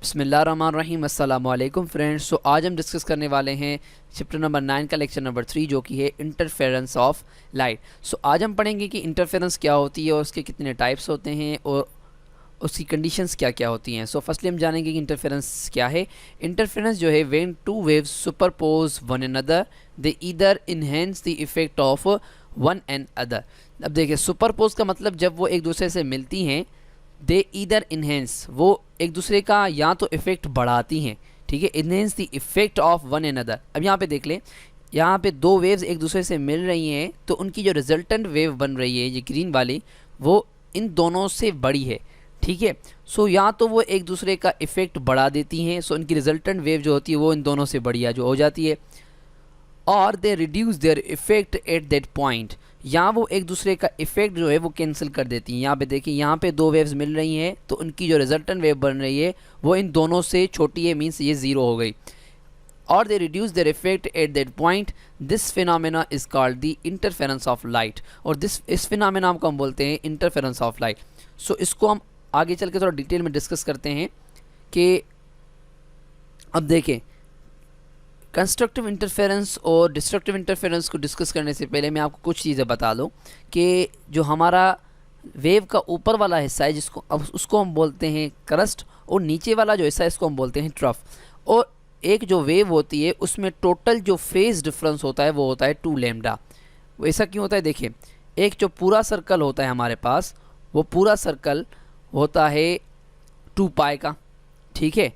बिस्मिल्लाहिर्रहमानिर्रहीम अस्सलाम वालेकुम फ्रेंड्स। सो आज हम डिस्कस करने वाले हैं चैप्टर नंबर 9 का लेक्चर नंबर 3 जो कि है इंटरफेरेंस ऑफ लाइट। सो आज हम पढ़ेंगे कि इंटरफेरेंस क्या होती है और उसके कितने टाइप्स होते हैं और उसकी कंडीशंस क्या क्या होती हैं। सो फर्स्टली हम जानेंगे कि इंटरफेरेंस क्या है। इंटरफेरेंस जो है when two waves superpose one another they either enhance the effect of one and other. अब देखिए सुपरपोज का मतलब जब वो एक दूसरे से मिलती हैं, दे ईदर इनहेंस, वो एक दूसरे का या तो इफेक्ट बढ़ाती हैं, ठीक है, enhance the effect of one another. अब यहाँ पे देख लें, यहाँ पे दो वेव्स एक दूसरे से मिल रही हैं तो उनकी जो रिजल्टेंट वेव बन रही है ये ग्रीन वाली, वो इन दोनों से बड़ी है, ठीक है। सो या तो वो एक दूसरे का इफेक्ट बढ़ा देती हैं, सो उनकी रिजल्टेंट वेव जो होती है वो इन दोनों से बढ़िया जो हो जाती है, और they reduce there effect at that point, या वो एक दूसरे का इफेक्ट जो है वो कैंसिल कर देती हैं। यहाँ पे देखिए, यहाँ पे दो वेव्स मिल रही हैं तो उनकी जो रिजल्टेंट वेव बन रही है वो इन दोनों से छोटी है, मीन्स ये ज़ीरो हो गई, और they reduce there effect at that point. This phenomena is called the interference of light, और इस फिनोमेना को हम बोलते हैं इंटरफेरेंस ऑफ लाइट। सो इसको हम आगे चल के थोड़ा डिटेल में डिस्कस करते हैं कि अब देखें कंस्ट्रक्टिव इंटरफेरेंस और डिस्ट्रक्टिव इंटरफेरेंस को डिस्कस करने से पहले मैं आपको कुछ चीज़ें बता दूं कि जो हमारा वेव का ऊपर वाला हिस्सा है जिसको अब उसको हम बोलते हैं क्रस्ट, और नीचे वाला जो हिस्सा है इसको हम बोलते हैं ट्रफ। और एक जो वेव होती है उसमें टोटल जो फेज डिफरेंस होता है वो होता है 2 लैम्डा। वो ऐसा क्यों होता है, देखिए एक जो पूरा सर्कल होता है हमारे पास, वो पूरा सर्कल होता है 2 पाई का, ठीक है।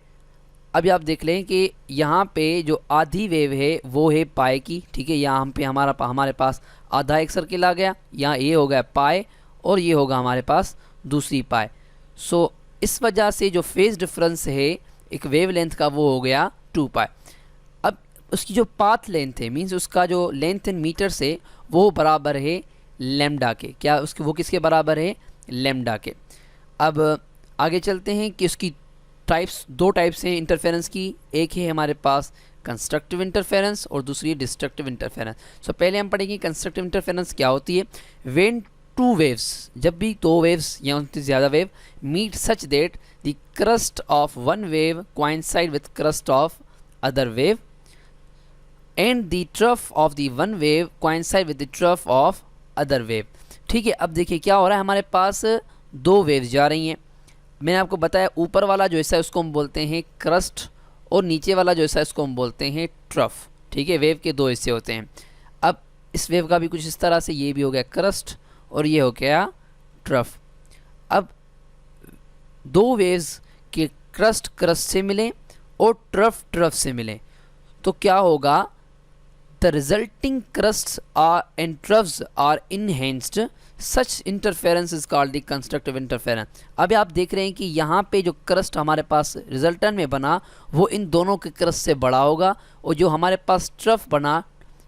अभी आप देख लें कि यहाँ पे जो आधी वेव है वो है पाई की, ठीक है। यहाँ पे हमारे पास आधा एक सर्किल आ गया, यहाँ ये हो गया पाई और ये होगा हमारे पास दूसरी पाई। सो इस वजह से जो फेज डिफरेंस है एक वेव लेंथ का वो हो गया 2 पाई। अब उसकी जो पाथ लेंथ है, मीन्स उसका जो लेंथ इन मीटर से, वो बराबर है लैम्डा के। क्या उसके वो किसके बराबर है, लैम्डा के। अब आगे चलते हैं कि उसकी दो टाइप्स हैं इंटरफेरेंस की। एक है हमारे पास कंस्ट्रक्टिव इंटरफेरेंस और दूसरी है डिस्ट्रक्टिव इंटरफेरेंस। सो पहले हम पढ़ेंगे कंस्ट्रक्टिव इंटरफेरेंस क्या होती है। व्हेन टू वेव्स, जब भी दो वेव्स या उनसे ज़्यादा wave meet such that the crust of one wave coincide with crust of other wave and the trough of the one wave coincide with the trough of other wave, ठीक है। अब देखिए क्या हो रहा है, हमारे पास दो वेव्स जा रही हैं। मैंने आपको बताया ऊपर वाला जो हिस्सा है उसको हम बोलते हैं क्रस्ट और नीचे वाला जो हिस्सा है उसको हम बोलते हैं ट्रफ, ठीक है। वेव के दो हिस्से होते हैं। अब इस वेव का भी कुछ इस तरह से, ये भी हो गया क्रस्ट और ये हो गया ट्रफ। अब दो वेव्स के क्रस्ट से मिलें और ट्रफ से मिलें तो क्या होगा, the resulting crusts are and troughs are enhanced, such interference is called the constructive interference. अभी आप देख रहे हैं कि यहाँ पे जो क्रस्ट हमारे पास रिजल्टेंट में बना वो इन दोनों के क्रस्ट से बड़ा होगा, और जो हमारे पास ट्रफ बना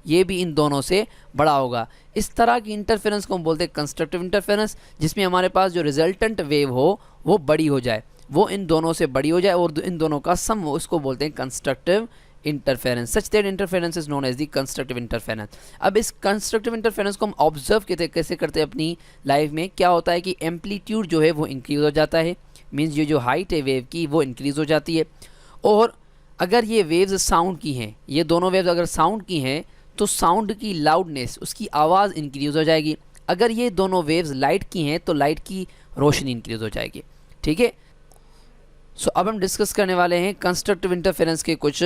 ये भी इन दोनों से बड़ा होगा। इस तरह की इंटरफेरेंस को हम बोलते हैं कंस्ट्रक्टिव इंटरफेरेंस, जिसमें हमारे पास जो रिजल्टेंट वेव हो वो बड़ी हो जाए, वो इन दोनों से बड़ी हो जाए और इन दोनों का सम हो, उसको बोलते हैं constructive interference. Such that interference is known as the constructive interference. अब इस कंस्ट्रक्टिव इंटरफेरेंस को हम ऑब्जर्व कैसे करते हैं अपनी लाइफ में। क्या होता है कि एम्पलीट्यूड जो है वो इंक्रीज हो जाता है, मीन्स ये जो हाइट है वेव की वो इंक्रीज हो जाती है। और अगर ये वेव्स साउंड की हैं, ये दोनों वेव्स अगर साउंड की हैं तो साउंड की लाउडनेस, उसकी आवाज़ इंक्रीज हो जाएगी। अगर ये दोनों वेव्स लाइट की हैं तो लाइट की रोशनी इंक्रीज हो जाएगी, ठीक है। सो अब हम डिस्कस करने वाले हैं कंस्ट्रक्टिव इंटरफेरेंस के कुछ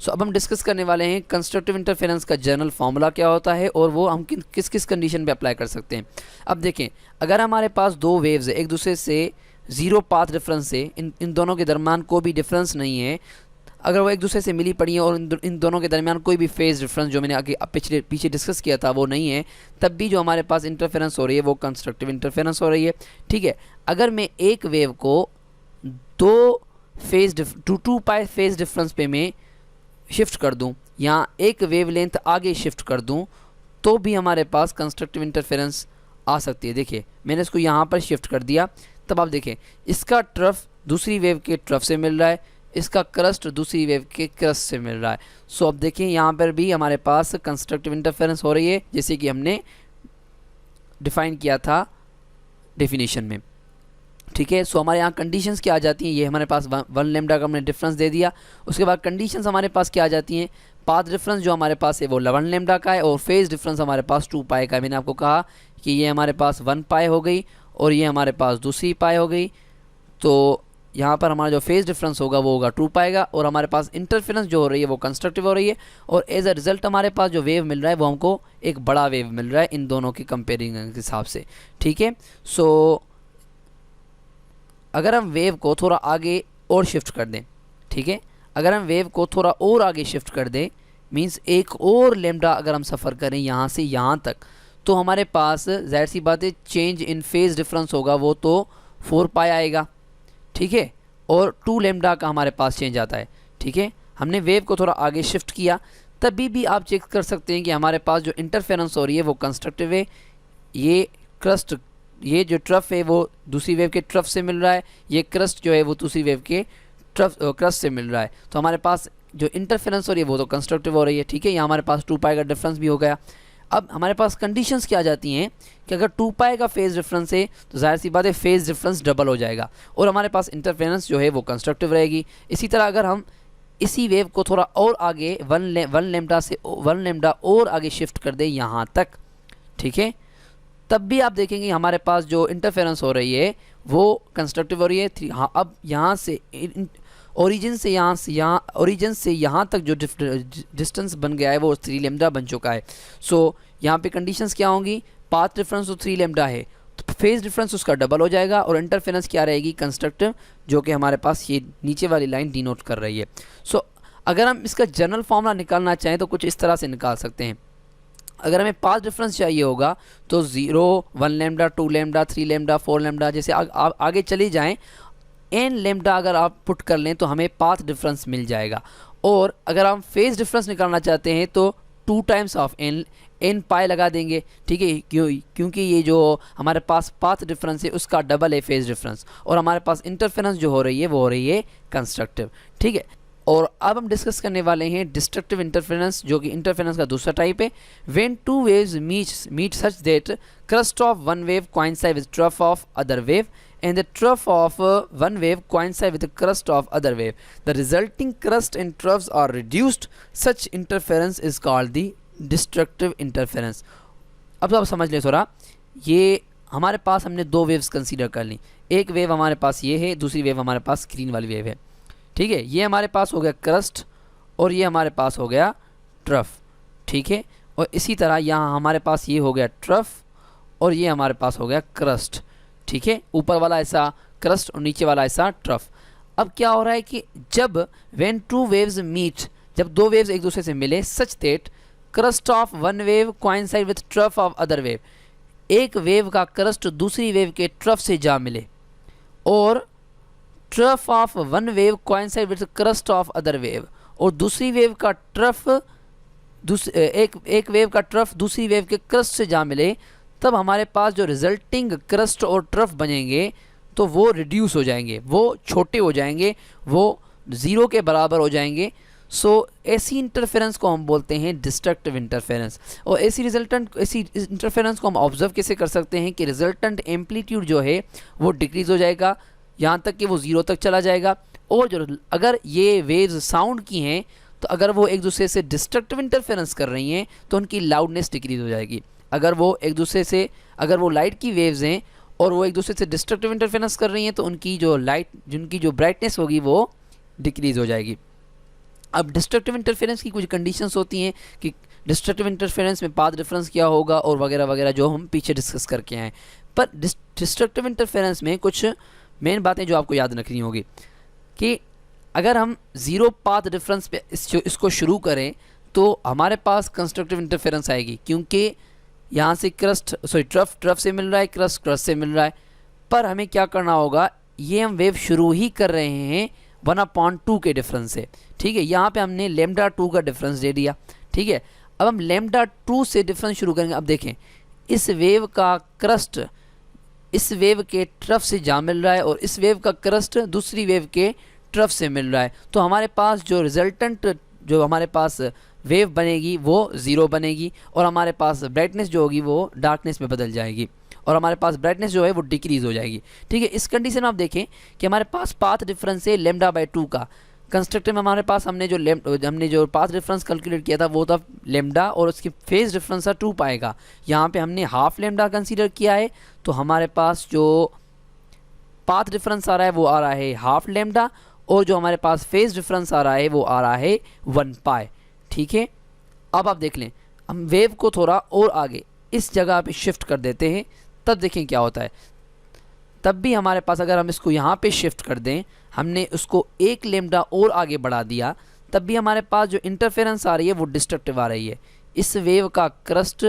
कंस्ट्रक्टिव इंटरफेरेंस का जनरल फार्मूला क्या होता है और वो हम किस किस कंडीशन पे अप्लाई कर सकते हैं। अब देखें, अगर हमारे पास दो वेव्स है एक दूसरे से ज़ीरो पाथ डिफरेंस है, इन दोनों के दरमियान कोई भी डिफरेंस नहीं है, अगर वो एक दूसरे से मिली पड़ी है और इन दोनों के दरमियान कोई भी फेज डिफरेंस जो मैंने आगे पीछे डिस्कस किया था वो नहीं है, तब भी जो हमारे पास इंटरफेरेंस हो रही है वो कंस्ट्रक्टिव इंटरफेरेंस हो रही है, ठीक है। अगर मैं एक वेव को टू पाई फेज डिफरेंस पे मैं शिफ्ट कर दूं या एक वेवलेंथ आगे शिफ्ट कर दूं तो भी हमारे पास कंस्ट्रक्टिव इंटरफेरेंस आ सकती है। देखिए मैंने इसको यहाँ पर शिफ्ट कर दिया, तब आप देखें इसका ट्रफ दूसरी वेव के ट्रफ से मिल रहा है, इसका क्रस्ट दूसरी वेव के क्रस्ट से मिल रहा है। सो अब देखें यहाँ पर भी हमारे पास कंस्ट्रक्टिव इंटरफेरेंस हो रही है, जैसे कि हमने डिफाइन किया था डेफिनेशन में, ठीक है। सो हमारे यहाँ कंडीशंस क्या आ जाती हैं, ये हमारे पास 1 लेमडा का हमने डिफरेंस दे दिया। उसके बाद कंडीशंस हमारे पास क्या आ जाती हैं, पाथ डिफरेंस जो हमारे पास है वो 11 लेमडा का है और फेज डिफरेंस हमारे पास 2 पाई का है। मैंने आपको कहा कि ये हमारे पास 1 पाई हो गई और ये हमारे पास दूसरी पाई हो गई। तो यहाँ पर हमारा जो फेज डिफरेंस होगा वो होगा 2 पाई का और हमारे पास इंटरफेरेंस जो हो रही है वो कंस्ट्रक्टिव हो रही है और एज अ रिजल्ट हमारे पास जो वेव मिल रहा है वो हमको एक बड़ा वेव मिल रहा है इन दोनों की कंपेयरिंग के हिसाब से। ठीक है। सो अगर हम वेव को थोड़ा आगे और शिफ्ट कर दें, ठीक है, अगर हम वेव को थोड़ा और आगे शिफ्ट कर दें मींस एक और लेमडा अगर हम सफ़र करें यहाँ से यहाँ तक, तो हमारे पास ज़ाहिर सी बात है चेंज इन फेज डिफरेंस होगा वो तो 4 पाई आएगा। ठीक है। और 2 लेमडा का हमारे पास चेंज आता है। ठीक है। हमने वेव को थोड़ा आगे शिफ्ट किया, तभी भी आप चेक कर सकते हैं कि हमारे पास जो इंटरफेरेंस हो रही है वो कंस्ट्रक्टिव है। ये क्रस्ट, ये जो ट्रफ है वो दूसरी वेव के ट्रफ से मिल रहा है, ये क्रस्ट जो है वो दूसरी वेव के क्रस्ट से मिल रहा है। तो हमारे पास जो इंटरफेरेंस हो रही है वो तो कंस्ट्रक्टिव हो रही है। ठीक है। यहाँ हमारे पास 2 पाई का डिफरेंस भी हो गया। अब हमारे पास कंडीशंस क्या आ जाती हैं कि अगर 2 पाई का फेज डिफरेंस है तो जाहिर सी बात है फेज डिफरेंस डबल हो जाएगा और हमारे पास इंटरफेरेंस जो है वो कंस्ट्रक्टिव रहेगी। इसी तरह अगर हम इसी वेव को थोड़ा और आगे 1 लेमडा से 1 लेमडा और आगे शिफ्ट कर दें यहाँ तक, ठीक है, तब भी आप देखेंगे हमारे पास जो इंटरफेरेंस हो रही है वो कंस्ट्रक्टिव हो रही है। हाँ, अब यहाँ से ओरिजिन से यहाँ तक जो डिस्टेंस बन गया है वो 3 लेमडा बन चुका है। सो यहाँ पे कंडीशंस क्या होंगी, पाथ डिफरेंस तो 3 लेमडा है तो फेज डिफरेंस उसका डबल हो जाएगा और इंटरफेरेंस क्या रहेगी, कंस्ट्रक्टिव, जो कि हमारे पास ये नीचे वाली लाइन डिनोट कर रही है। सो अगर हम इसका जनरल फॉर्मूला निकालना चाहें तो कुछ इस तरह से निकाल सकते हैं। अगर हमें पाथ डिफरेंस चाहिए होगा तो 0, 1 लेमडा, 2 लेमडा, 3 लेमडा, 4 लेमडा, जैसे आगे चली जाएं n लेमडा अगर आप पुट कर लें तो हमें पाथ डिफरेंस मिल जाएगा। और अगर हम फेज डिफरेंस निकालना चाहते हैं तो 2 टाइम्स ऑफ n पाई लगा देंगे। ठीक है। क्योंकि ये जो हमारे पास पाथ डिफरेंस है उसका डबल है फेज डिफरेंस और हमारे पास इंटरफेरेंस जो हो रही है वो हो रही है कंस्ट्रक्टिव। ठीक है। और अब हम डिस्कस करने वाले हैं डिस्ट्रक्टिव इंटरफेरेंस, जो कि इंटरफेरेंस का दूसरा टाइप है। When 2 waves meet such that crust of one wave coincide with trough of other wave and the trough of one wave coincide with the crust of other wave, the resulting crust and troughs are reduced. Such interference is called the destructive interference. अब तो आप समझ लें थोड़ा, ये हमारे पास हमने 2 waves consider कर ली। एक वेव हमारे पास ये है, दूसरी वेव हमारे पास ग्रीन वाली वेव है। ठीक है। ये हमारे पास हो गया क्रस्ट और ये हमारे पास हो गया ट्रफ। ठीक है। और इसी तरह यहाँ हमारे पास ये हो गया ट्रफ और ये हमारे पास हो गया क्रस्ट। ठीक है। ऊपर वाला ऐसा क्रस्ट और नीचे वाला ऐसा ट्रफ। अब क्या हो रहा है कि जब व्हेन 2 वेव्स मीट, जब 2 वेव्स एक दूसरे से मिले, such that crust of one wave coincide with trough of other wave, एक वेव का क्रस्ट दूसरी वेव के ट्रफ से जा मिले और trough of one wave coincide with crust of other wave, और दूसरी वेव का ट्रफ एक वेव का ट्रफ दूसरी वेव के क्रस्ट से जा मिले, तब हमारे पास जो रिजल्टिंग क्रस्ट और ट्रफ बनेंगे तो वो रिड्यूस हो जाएंगे, वो छोटे हो जाएंगे, वो 0 के बराबर हो जाएंगे। सो ऐसी इंटरफेरेंस को हम बोलते हैं डिस्ट्रक्टिव इंटरफेरेंस। और ऐसी इंटरफेरेंस को हम ऑब्जर्व कैसे कर सकते हैं कि रिजल्टेंट एम्पलीट्यूड जो है वो डिक्रीज़ हो जाएगा यहाँ तक कि वो 0 तक चला जाएगा। और जो अगर ये वेव्स साउंड की हैं तो अगर वो एक दूसरे से डिस्ट्रक्टिव इंटरफेरेंस कर रही हैं तो उनकी लाउडनेस डिक्रीज़ हो जाएगी। अगर वो एक दूसरे से, अगर वो लाइट की वेव्स हैं और वो एक दूसरे से डिस्ट्रक्टिव इंटरफेरेंस कर रही हैं तो उनकी जो ब्राइटनेस होगी वो डिक्रीज़ हो जाएगी। अब डिस्ट्रक्टिव इंटरफेरेंस की कुछ कंडीशंस होती हैं कि डिस्ट्रक्टिव इंटरफेरेंस में पाथ डिफरेंस क्या होगा और वगैरह वगैरह, जो हम पीछे डिस्कस करके आए। पर डिस्ट्रक्टिव इंटरफेरेंस में कुछ मेन बातें जो आपको याद रखनी होगी कि अगर हम 0 पाथ डिफरेंस पे इसको शुरू करें तो हमारे पास कंस्ट्रक्टिव इंटरफेरेंस आएगी, क्योंकि यहाँ से ट्रफ से मिल रहा है, क्रस्ट से मिल रहा है। पर हमें क्या करना होगा, ये हम वेव शुरू ही कर रहे हैं 1/2 के डिफरेंस से। ठीक है। यहाँ पे हमने लेमडा 2 का डिफरेंस दे दिया। ठीक है। अब हम लेमडा 2 से डिफरेंस शुरू करेंगे। अब देखें, इस वेव का क्रस्ट इस वेव के ट्रफ से जा मिल रहा है और इस वेव का क्रस्ट दूसरी वेव के ट्रफ से मिल रहा है, तो हमारे पास जो रिजल्टेंट जो हमारे पास वेव बनेगी वो 0 बनेगी और हमारे पास ब्राइटनेस जो होगी वो डार्कनेस में बदल जाएगी। और हमारे पास ब्राइटनेस जो है वो डिक्रीज हो जाएगी। ठीक है, इस कंडीशन में आप देखें कि हमारे पास पाथ डिफरेंस है λ/2 का। कंस्ट्रक्टर में हमारे पास हमने जो पाथ डिफरेंस कैलकुलेट किया था वो था लेमडा और उसकी फेज डिफरेंस था 2 पाई का। यहाँ पे हमने हाफ लेमडा कंसीडर किया है, तो हमारे पास जो पाथ डिफरेंस आ रहा है वो आ रहा है हाफ लेमडा, और जो हमारे पास फेज डिफरेंस आ रहा है वो आ रहा है 1 पाई। ठीक है, अब आप देख लें, हम वेव को थोड़ा और आगे इस जगह पे शिफ्ट कर देते हैं, तब देखें क्या होता है। तब भी हमारे पास अगर हम इसको यहाँ पे शिफ्ट कर दें, हमने उसको 1 लेमडा और आगे बढ़ा दिया, तब भी हमारे पास जो इंटरफेरेंस आ रही है वो डिस्ट्रक्टिव आ रही है। इस वेव का क्रस्ट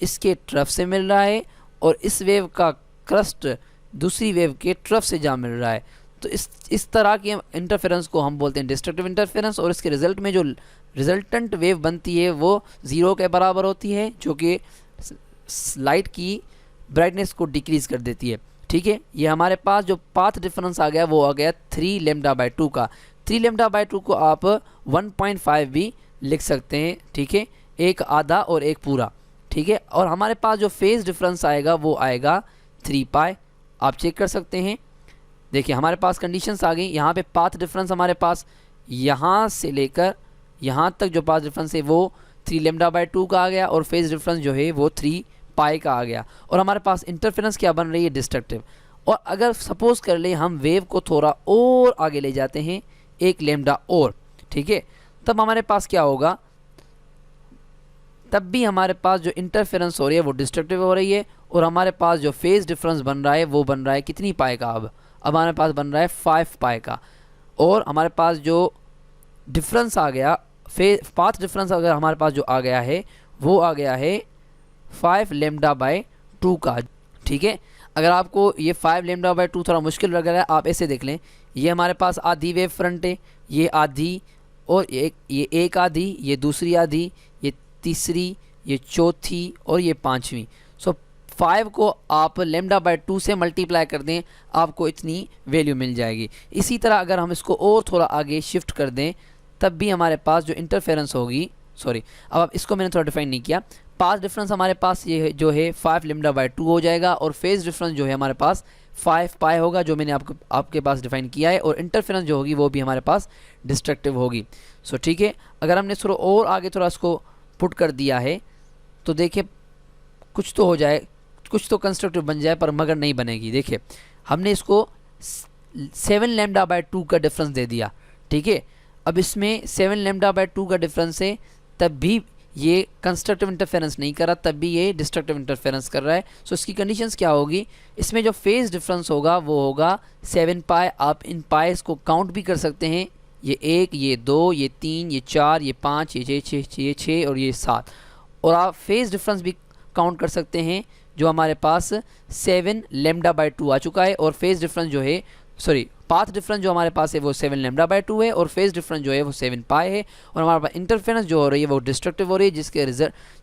इसके ट्रफ से मिल रहा है और इस वेव का क्रस्ट दूसरी वेव के ट्रफ से जा मिल रहा है। तो इस तरह के इंटरफेरेंस को हम बोलते हैं डिस्ट्रक्टिव इंटरफेरेंस, और इसके रिजल्ट में जो रिजल्टेंट वेव बनती है वो 0 के बराबर होती है, जो कि लाइट की ब्राइटनेस को डिक्रीज़ कर देती है। ठीक है, ये हमारे पास जो पाथ डिफरेंस आ गया वो आ गया 3 λ/2 का। 3 λ/2 को आप 1.5 भी लिख सकते हैं। ठीक है, एक आधा और एक पूरा। ठीक है, और हमारे पास जो फेज डिफरेंस आएगा वो आएगा 3 पाई। आप चेक कर सकते हैं, देखिए हमारे पास कंडीशंस आ गई। यहाँ पे पाथ डिफरेंस हमारे पास यहाँ से लेकर यहाँ तक जो पाथ डिफरेंस है वो 3 λ/2 का आ गया, और फेज डिफरेंस जो है वो 3 पाई का आ गया। और हमारे पास इंटरफेरेंस क्या बन रही है, डिस्ट्रक्टिव। और अगर सपोज कर ले हम वेव को थोड़ा और आगे ले जाते हैं 1 लेमडा और, ठीक है, तब हमारे पास क्या होगा, तब भी हमारे पास जो इंटरफेरेंस हो रही है वो डिस्ट्रक्टिव हो रही है, और हमारे पास जो फेज डिफरेंस बन रहा है वो बन रहा है कितनी पाई का। अब हमारे पास बन रहा है 5 पाई का। और हमारे पास जो डिफरेंस आ गया, पाथ डिफरेंस अगर हमारे पास जो आ गया है वो आ गया है 5 λ/2 का। ठीक है, अगर आपको ये 5 λ/2 थोड़ा मुश्किल लग रहा है, आप ऐसे देख लें, ये हमारे पास आधी वेव फ्रंट है, ये आधी, और ये एक आधी, ये दूसरी आधी, ये तीसरी, ये चौथी और ये पांचवी। सो 5 को आप λ/2 से मल्टीप्लाई कर दें, आपको इतनी वैल्यू मिल जाएगी। इसी तरह अगर हम इसको और थोड़ा आगे शिफ्ट कर दें, तब भी हमारे पास जो इंटरफेरेंस होगी, सॉरी अब इसको मैंने थोड़ा डिफाइन नहीं किया, पाथ डिफरेंस हमारे पास ये जो है 5 λ/2 हो जाएगा, और फेज डिफरेंस जो है हमारे पास 5 पाई होगा, जो मैंने आपके पास डिफाइन किया है, और इंटरफेरेंस जो होगी वो भी हमारे पास डिस्ट्रक्टिव होगी। सो ठीक है, अगर हमने थोड़ा और आगे थोड़ा इसको पुट कर दिया है तो देखिए कुछ तो हो जाए, कुछ तो कंस्ट्रक्टिव बन जाए, पर मगर नहीं बनेगी। देखिए हमने इसको 7 λ/2 का डिफरेंस दे दिया। ठीक है, अब इसमें 7 λ/2 का डिफरेंस है, तब भी ये कंस्ट्रक्टिव इंटरफेरेंस नहीं कर रहा, तब भी ये डिस्ट्रक्टिव इंटरफेरेंस कर रहा है। सो इसकी कंडीशंस क्या होगी, इसमें जो फेज डिफरेंस होगा वो होगा 7 पाई। आप इन पाइस को काउंट भी कर सकते हैं, ये 1, ये 2, ये 3, ये 4, ये 5, ये 6 और ये 7। और आप फेज डिफरेंस भी काउंट कर सकते हैं, जो हमारे पास 7 λ/2 आ चुका है, और फेज डिफरेंस जो है, सॉरी पाथ डिफरेंस जो हमारे पास है वो 7 λ/2 है, और फेज डिफरेंस जो है वो 7 पाई है। और हमारे पास इंटरफेरेंस जो हो रही है वो डिस्ट्रक्टिव हो रही है,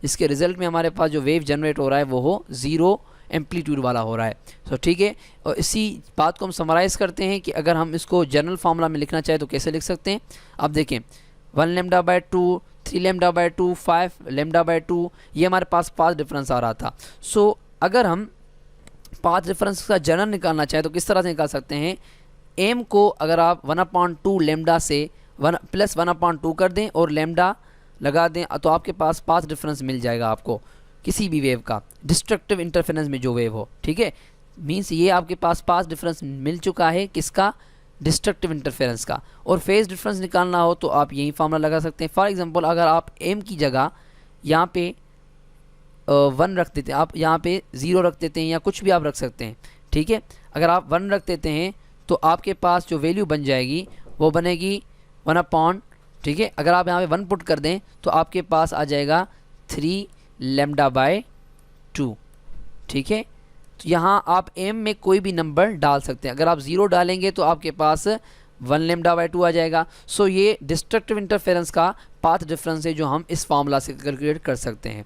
जिसके रिजल्ट में हमारे पास जो वेव जनरेट हो रहा है वो हो 0 एम्पलीट्यूड वाला हो रहा है। सो ठीक है, और इसी बात को हम समराइज़ करते हैं कि अगर हम इसको जनरल फार्मूला में लिखना चाहें तो कैसे लिख सकते हैं। आप देखें 1 λ/2, 3 λ/2, 5 λ/2, ये हमारे पास पाथ डिफरेंस आ रहा था। सो अगर हम पाथ डिफरेंस का जनरल निकालना चाहें तो किस तरह से निकाल सकते हैं, एम को अगर आप 1/2 लेमडा से प्लस 1/2 कर दें और लेमडा लगा दें, तो आपके पास पाथ डिफरेंस मिल जाएगा आपको किसी भी वेव का, डिस्ट्रक्टिव इंटरफेरेंस में जो वेव हो। ठीक है, मींस ये आपके पास पाथ डिफरेंस मिल चुका है, किसका, डिस्ट्रक्टिव इंटरफेरेंस का। और फेज डिफरेंस निकालना हो तो आप यही फार्मूला लगा सकते हैं। फॉर एग्जांपल अगर आप एम की जगह यहाँ पे 1 रख देते हैं, आप यहाँ पे 0 रख देते हैं, या कुछ भी आप रख सकते हैं। ठीक है, अगर आप 1 रख देते हैं तो आपके पास जो वैल्यू बन जाएगी वो बनेगी 1/, ठीक है, अगर आप यहाँ पे 1 पुट कर दें तो आपके पास आ जाएगा 3 λ/2। ठीक है, तो यहाँ आप m में कोई भी नंबर डाल सकते हैं। अगर आप 0 डालेंगे तो आपके पास 1 λ/2 आ जाएगा। सो ये डिस्ट्रक्टिव इंटरफेरेंस का पाथ डिफरेंस है जो हम इस फार्मूला से कैलकुलेट कर सकते हैं।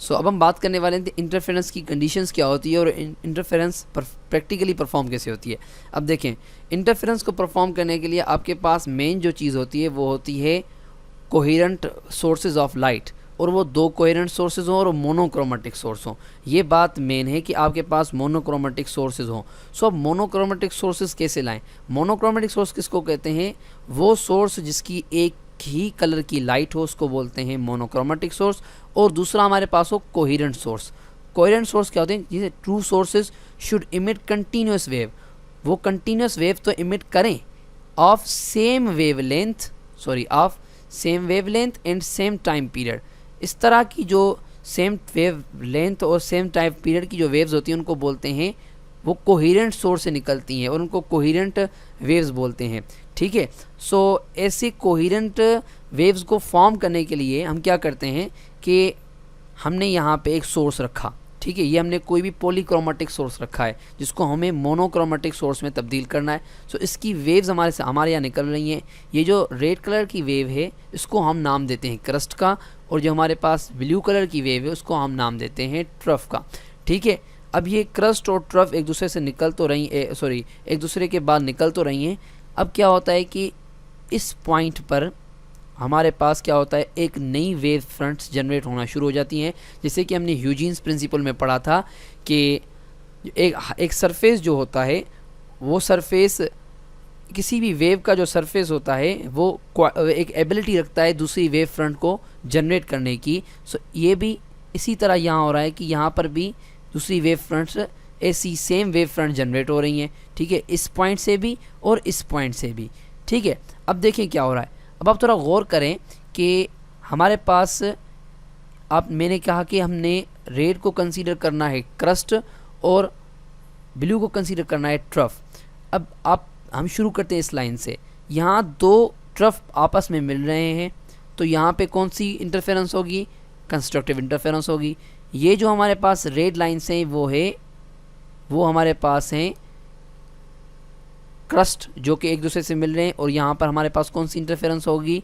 सो अब हम बात करने वाले हैं इंटरफेरेंस की कंडीशंस क्या होती है और इंटरफेरेंस प्रैक्टिकली परफॉर्म कैसे होती है। अब देखें, इंटरफेरेंस को परफॉर्म करने के लिए आपके पास मेन जो चीज़ होती है वो होती है कोहेरेंट सोर्सेज ऑफ लाइट। और वो दो कोहेरेंट सोर्सेज हों और मोनोक्रोमेटिक सोर्स हों। ये बात मेन है कि आपके पास मोनोक्रोमेटिक सोर्सेज हों। सो अब मोनोक्रोमेटिक सोर्सेज कैसे लाएं? मोनोक्रोमेटिक सोर्स किसको कहते हैं? वो सोर्स जिसकी एक ही कलर की लाइट हो उसको बोलते हैं मोनोक्रोमेटिक सोर्स, और दूसरा हमारे पास हो कोहेरेंट सोर्स। कोहेरेंट सोर्स क्या होते हैं? जिसे true sources should emit continuous wave, वो कंटिन्यूस वेव तो इमिट करें of same wavelength and same time period. इस तरह की जो सेम वेव लेंथ और सेम टाइम पीरियड की जो वेव्स होती हैं उनको बोलते हैं, वो कोहेरेंट सोर्स से निकलती हैं और उनको कोहेरेंट वेव्स बोलते हैं। ठीक है, सो ऐसे कोहेरेंट वेव्स को फॉर्म करने के लिए हम क्या करते हैं कि हमने यहाँ पे एक सोर्स रखा। ठीक है, ये हमने कोई भी पॉलीक्रोमेटिक सोर्स रखा है जिसको हमें मोनोक्रोमेटिक सोर्स में तब्दील करना है। सो इसकी वेव्स हमारे यहाँ निकल रही हैं। ये जो रेड कलर की वेव है इसको हम नाम देते हैं क्रस्ट का, और जो हमारे पास ब्लू कलर की वेव है उसको हम नाम देते हैं ट्रफ का। ठीक है, अब ये क्रस्ट और ट्रफ एक दूसरे से निकल तो रही एक दूसरे के बाद निकल तो रही हैं। अब क्या होता है कि इस पॉइंट पर हमारे पास क्या होता है, एक नई वेव फ्रंट्स जनरेट होना शुरू हो जाती हैं। जैसे कि हमने ह्यूजीन्स प्रिंसिपल में पढ़ा था कि एक सरफेस जो होता है, वो सरफेस किसी भी वेव का जो सरफेस होता है वो एक एबिलिटी रखता है दूसरी वेव फ्रंट को जनरेट करने की। सो ये भी इसी तरह यहाँ हो रहा है कि यहाँ पर भी दूसरी वेव फ्रंट्स ऐसी सेम वेव फ्रंट जनरेट हो रही हैं। ठीक है, इस पॉइंट से भी और इस पॉइंट से भी। ठीक है, अब देखें क्या हो रहा है। अब आप थोड़ा गौर करें कि हमारे पास मैंने कहा कि हमने रेड को कंसीडर करना है क्रस्ट और ब्लू को कंसीडर करना है ट्रफ। अब हम शुरू करते हैं इस लाइन से। यहाँ दो ट्रफ आपस में मिल रहे हैं, तो यहाँ पे कौन सी इंटरफेरेंस होगी? कंस्ट्रक्टिव इंटरफेरेंस होगी। ये जो हमारे पास रेड लाइन्स हैं वो हमारे पास हैं क्रस्ट जो कि एक दूसरे से मिल रहे हैं, और यहाँ पर हमारे पास कौन सी इंटरफेरेंस होगी?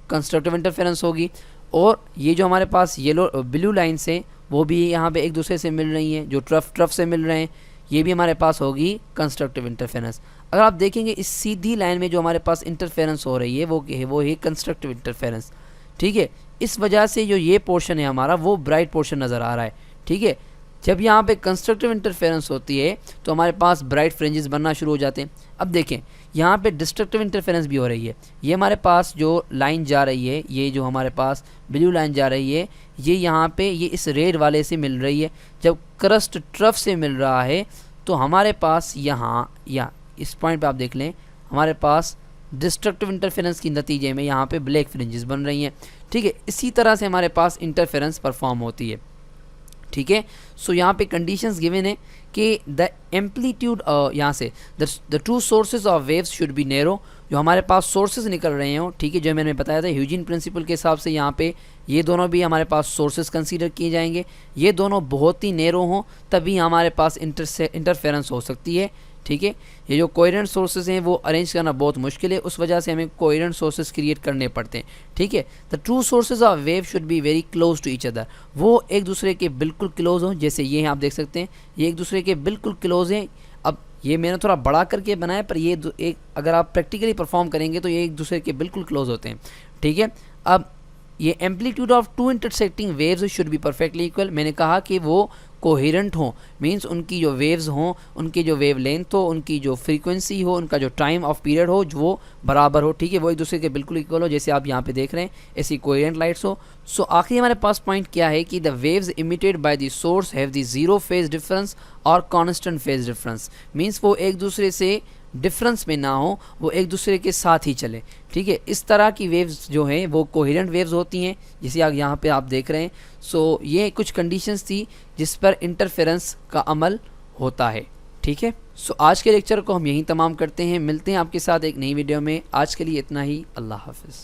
कंस्ट्रक्टिव इंटरफेरेंस होगी। और ये जो हमारे पास ब्लू लाइन्स हैं वो भी यहाँ पे एक दूसरे से मिल रही हैं, जो ट्रफ से मिल रहे हैं, ये भी हमारे पास होगी कंस्ट्रक्टिव इंटरफेरेंस। अगर आप देखेंगे इस सीधी लाइन में जो हमारे पास इंटरफेरेंस हो रही है वो है कंस्ट्रक्टिव इंटरफेरेंस। ठीक है, इस वजह से जो ये पोर्शन है हमारा वो ब्राइट पोर्शन नज़र आ रहा है। ठीक है, जब यहाँ पे कंस्ट्रक्टिव इंटरफेरेंस होती है तो हमारे पास ब्राइट फ्रिंजेस बनना शुरू हो जाते हैं। अब देखें यहाँ पे डिस्ट्रक्टिव इंटरफेरेंस भी हो रही है। ये हमारे पास जो लाइन जा रही है, ये जो हमारे पास ब्लू लाइन जा रही है, ये यहाँ पे ये इस रेड वाले से मिल रही है। जब क्रस्ट ट्रफ से मिल रहा है तो हमारे पास यहाँ या इस पॉइंट पे आप देख लें, हमारे पास डिस्ट्रक्टिव इंटरफेरेंस के नतीजे में यहाँ पे ब्लैक फ्रिंजेस बन रही हैं। ठीक है, इसी तरह से हमारे पास इंटरफेरेंस परफॉर्म होती है। ठीक है, सो यहाँ पे कंडीशंस गिवन है कि द एम्पलीट्यूड यहाँ से the true sources of waves should B narrow, जो हमारे पास सोर्सेज निकल रहे हों। ठीक है, जो मैंने बताया था ह्यूजीन प्रिंसिपल के हिसाब से यहाँ पे ये दोनों भी हमारे पास सोर्सेज कंसीडर किए जाएंगे। ये दोनों बहुत ही नैरो हों तभी हमारे पास इंटरफेरेंस हो सकती है। ठीक है, ये जो कोहेरेंट सोर्सेज हैं वो अरेंज करना बहुत मुश्किल है, उस वजह से हमें कोहेरेंट सोर्सेज क्रिएट करने पड़ते हैं। ठीक है, the true sources of wave should be very close to each other, वो एक दूसरे के बिल्कुल क्लोज हों। जैसे ये हैं, आप देख सकते हैं ये एक दूसरे के बिल्कुल क्लोज हैं। अब ये मैंने थोड़ा बड़ा करके बनाया, पर ये एक अगर आप प्रैक्टिकली परफॉर्म करेंगे तो ये एक दूसरे के बिल्कुल क्लोज होते हैं। ठीक है, अब ये amplitude of two intersecting waves should be perfectly equal. मैंने कहा कि वो कोहेरेंट हों, मींस उनकी जो वेव्स हों, उनकी जो वेव लेंथ हो, उनकी जो फ्रीक्वेंसी हो, उनका जो टाइम ऑफ पीरियड हो, वो बराबर हो। ठीक है, वो एक दूसरे के बिल्कुल इक्वल हो, जैसे आप यहाँ पे देख रहे हैं ऐसी कोहेरेंट लाइट्स हो। सो आखिरी हमारे पास पॉइंट क्या है कि the waves emitted by the source have the zero phase difference और कांस्टेंट फेज डिफरेंस, मींस वो एक दूसरे से डिफरेंस में ना हो, वो एक दूसरे के साथ ही चले। ठीक है, इस तरह की वेव्स जो हैं वो कोहेरेंट वेव्स होती हैं, जिसे आप यहाँ पे आप देख रहे हैं। सो ये कुछ कंडीशंस थी जिस पर इंटरफेरेंस का अमल होता है। ठीक है, सो आज के लेक्चर को हम यहीं तमाम करते हैं। मिलते हैं आपके साथ एक नई वीडियो में। आज के लिए इतना ही। अल्लाह हाफिज़।